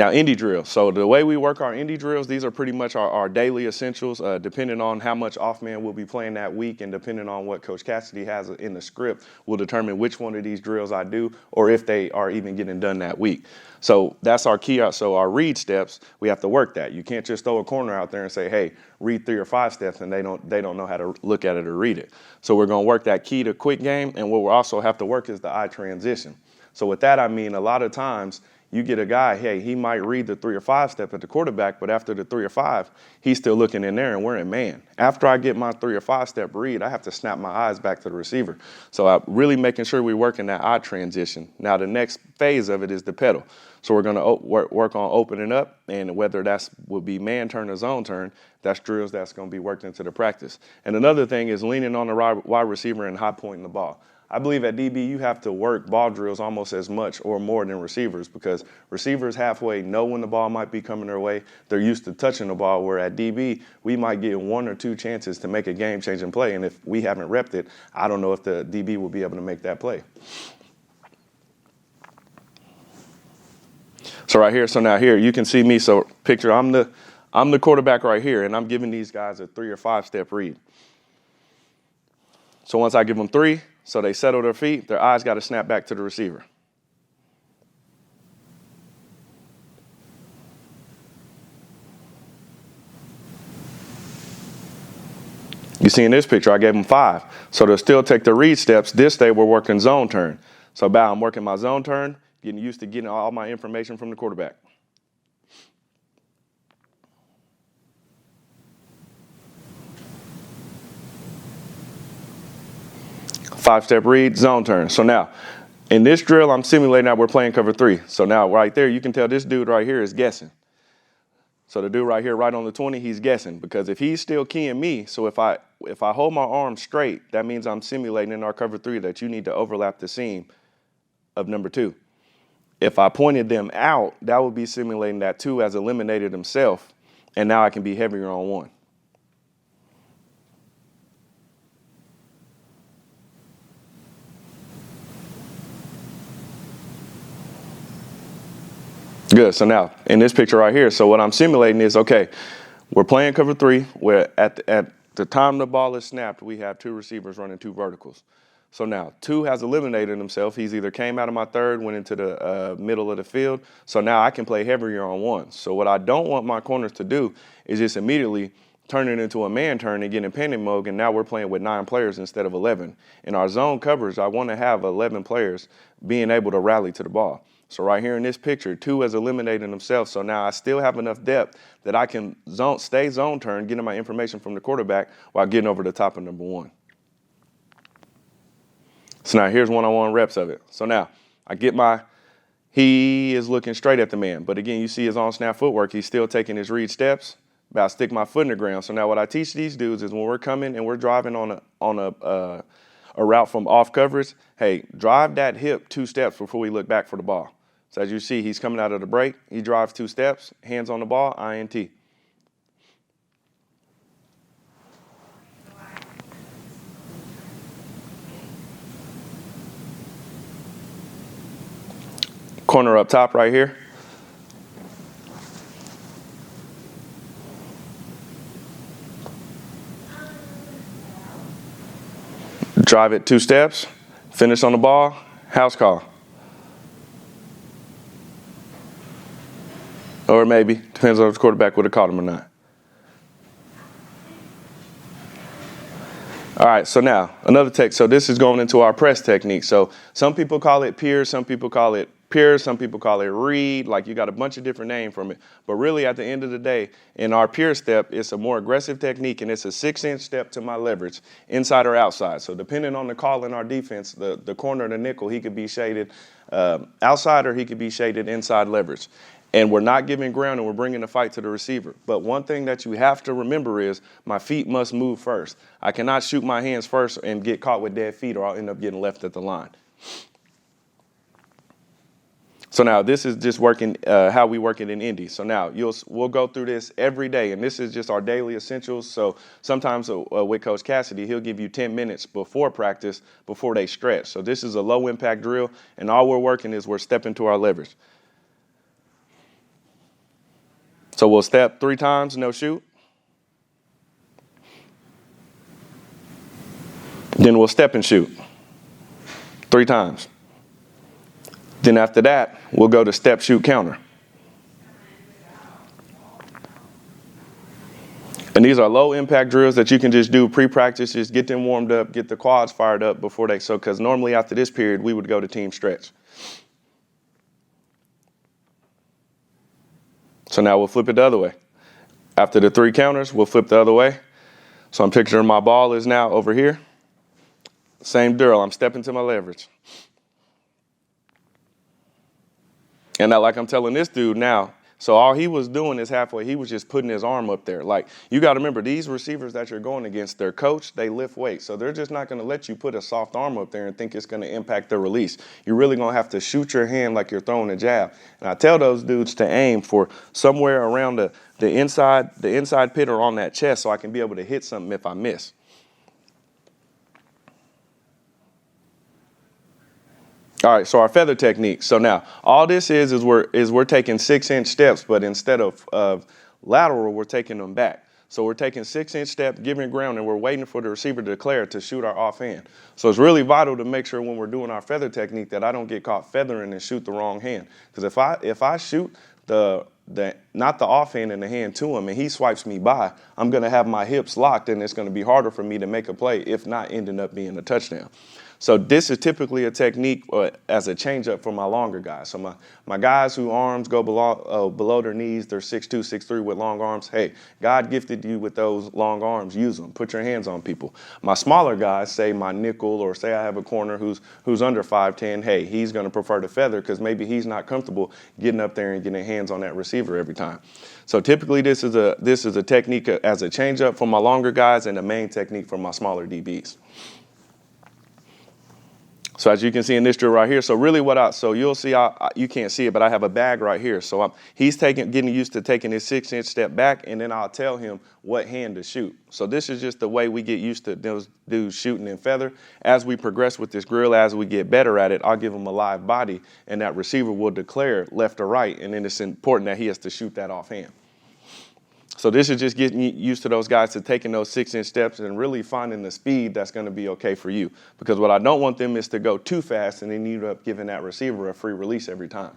Now, indie drills. So the way we work our indie drills, these are pretty much our daily essentials, depending on how much off man we'll be playing that week and depending on what Coach Cassidy has in the script will determine which one of these drills I do or if they are even getting done that week. So that's our key. So our read steps, we have to work that. You can't just throw a corner out there and say, hey, read 3 or 5 steps, and they don't know how to look at it or read it. So we're going to work that key to quick game, and what we'll also have to work is the eye transition. So with that, I mean a lot of times you get a guy, hey, he might read the 3 or 5 step at the quarterback, but after the 3 or 5, he's still looking in there and we're in man. After I get my 3 or 5 step read, I have to snap my eyes back to the receiver. So I'm really making sure we're working that eye transition. Now the next phase of it is the pedal. So we're going to work on opening up, and whether that's will be man turn or zone turn, that's drills that's going to be worked into the practice. And another thing is leaning on the wide receiver and high pointing the ball. I believe at DB you have to work ball drills almost as much or more than receivers, because receivers halfway know when the ball might be coming their way. They're used to touching the ball, where at DB we might get 1 or 2 chances to make a game-changing play, and if we haven't repped it, I don't know if the DB will be able to make that play. So right here, so now here you can see me. So picture I'm the quarterback right here, and I'm giving these guys a 3 or 5 step read. So once I give them 3, so they settle their feet, their eyes got to snap back to the receiver. You see in this picture, I gave them 5. So they'll still take the read steps. This day we're working zone turn. So I'm working my zone turn, getting used to getting all my information from the quarterback. Five-step read, zone turn. So now, in this drill, I'm simulating that we're playing cover 3. So now, right there, you can tell this dude right here is guessing. So the dude right here, right on the 20, he's guessing, because if he's still keying me, so if I hold my arm straight, that means I'm simulating in our cover 3 that you need to overlap the seam of number 2. If I pointed them out, that would be simulating that 2 has eliminated himself, and now I can be heavier on 1. Good. So now in this picture right here, so what I'm simulating is, okay, we're playing cover 3 where at the time the ball is snapped, we have 2 receivers running 2 verticals. So now 2 has eliminated himself. He's either came out of my third, went into the middle of the field. So now I can play heavier on 1. So what I don't want my corners to do is just immediately turn it into a man turn and get in panic mode, and now we're playing with 9 players instead of 11. In our zone coverage, I want to have 11 players being able to rally to the ball. So right here in this picture, 2 has eliminated himself. So now I still have enough depth that I can stay zone turn, getting my information from the quarterback while getting over the top of number 1. So now here's one-on-one reps of it. So now I get he is looking straight at the man. But again, you see his on-snap footwork. He's still taking his read steps. But I stick my foot in the ground. So now what I teach these dudes is when we're coming and we're driving on a route from off coverage, hey, drive that hip 2 steps before we look back for the ball. So as you see, he's coming out of the break. He drives 2 steps, hands on the ball, INT. Corner up top right here. Drive it 2 steps, finish on the ball, house call. Or maybe, depends on if the quarterback would have caught him or not. All right, so now, another tech. So this is going into our press technique. So some people call it peer, some people call it pierce, some people call it read. Like, you got a bunch of different names from it. But really, at the end of the day, in our peer step, it's a more aggressive technique, and it's a 6-inch step to my leverage, inside or outside. So depending on the call in our defense, the corner of the nickel, he could be shaded outside or he could be shaded inside leverage. And we're not giving ground, and we're bringing the fight to the receiver. But one thing that you have to remember is my feet must move first. I cannot shoot my hands first and get caught with dead feet, or I'll end up getting left at the line. So now this is just working how we work it in Indy. So now we'll go through this every day, and this is just our daily essentials. So sometimes with Coach Cassidy, he'll give you 10 minutes before practice, before they stretch. So this is a low-impact drill, and all we're working is we're stepping to our leverage. So we'll step 3 times, no shoot. Then we'll step and shoot 3 times. Then after that, we'll go to step, shoot, counter. And these are low impact drills that you can just do pre-practice, just get them warmed up, get the quads fired up before because normally after this period, we would go to team stretch. So now we'll flip it the other way. After the 3 counters, we'll flip the other way. So I'm picturing my ball is now over here. Same drill, I'm stepping to my leverage. And now, like I'm telling this dude now, so all he was doing is halfway, he was just putting his arm up there. Like, you got to remember, these receivers that you're going against, their coach, they lift weights. So they're just not going to let you put a soft arm up there and think it's going to impact the release. You're really going to have to shoot your hand like you're throwing a jab. And I tell those dudes to aim for somewhere around the inside pit or on that chest so I can be able to hit something if I miss. All right, so our feather technique. So now, all this is we're taking 6-inch steps, but instead of lateral, we're taking them back. So we're taking 6-inch steps, giving ground, and we're waiting for the receiver to declare to shoot our offhand. So it's really vital to make sure when we're doing our feather technique that I don't get caught feathering and shoot the wrong hand. Because if I shoot not the offhand in the hand to him and he swipes me by, I'm going to have my hips locked and it's going to be harder for me to make a play, if not ending up being a touchdown. So this is typically a technique as a change-up for my longer guys. So my guys whose arms go below their knees, they're 6'2", 6'3", with long arms. Hey, God gifted you with those long arms. Use them. Put your hands on people. My smaller guys, say my nickel, or say I have a corner who's under 5'10", hey, he's going to prefer to feather because maybe he's not comfortable getting up there and getting hands on that receiver every time. So typically this is a technique as a change-up for my longer guys and a main technique for my smaller DBs. So as you can see in this drill right here, so really so you'll see, you can't see it, but I have a bag right here. So he's getting used to taking his 6-inch step back, and then I'll tell him what hand to shoot. So this is just the way we get used to those dudes shooting in feather. As we progress with this drill, as we get better at it, I'll give him a live body, and that receiver will declare left or right, and then it's important that he has to shoot that offhand. So this is just getting used to those guys to taking those 6-inch steps and really finding the speed that's going to be okay for you. Because what I don't want them is to go too fast and then you end up giving that receiver a free release every time.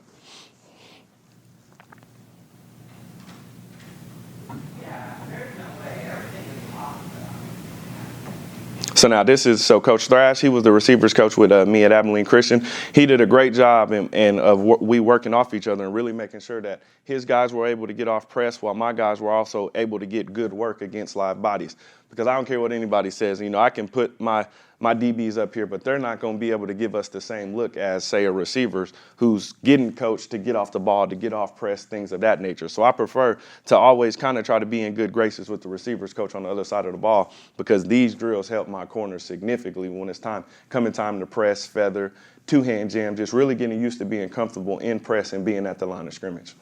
So now so Coach Thrash, he was the receivers coach with me at Abilene Christian. He did a great job we working off each other and really making sure that his guys were able to get off press while my guys were also able to get good work against live bodies. Because I don't care what anybody says, I can put my DBs up here, but they're not going to be able to give us the same look as, say, a receiver who's getting coached to get off the ball, to get off press, things of that nature. So I prefer to always kind of try to be in good graces with the receivers coach on the other side of the ball, because these drills help my corners significantly when it's time to press, feather, 2-hand jam, just really getting used to being comfortable in press and being at the line of scrimmage.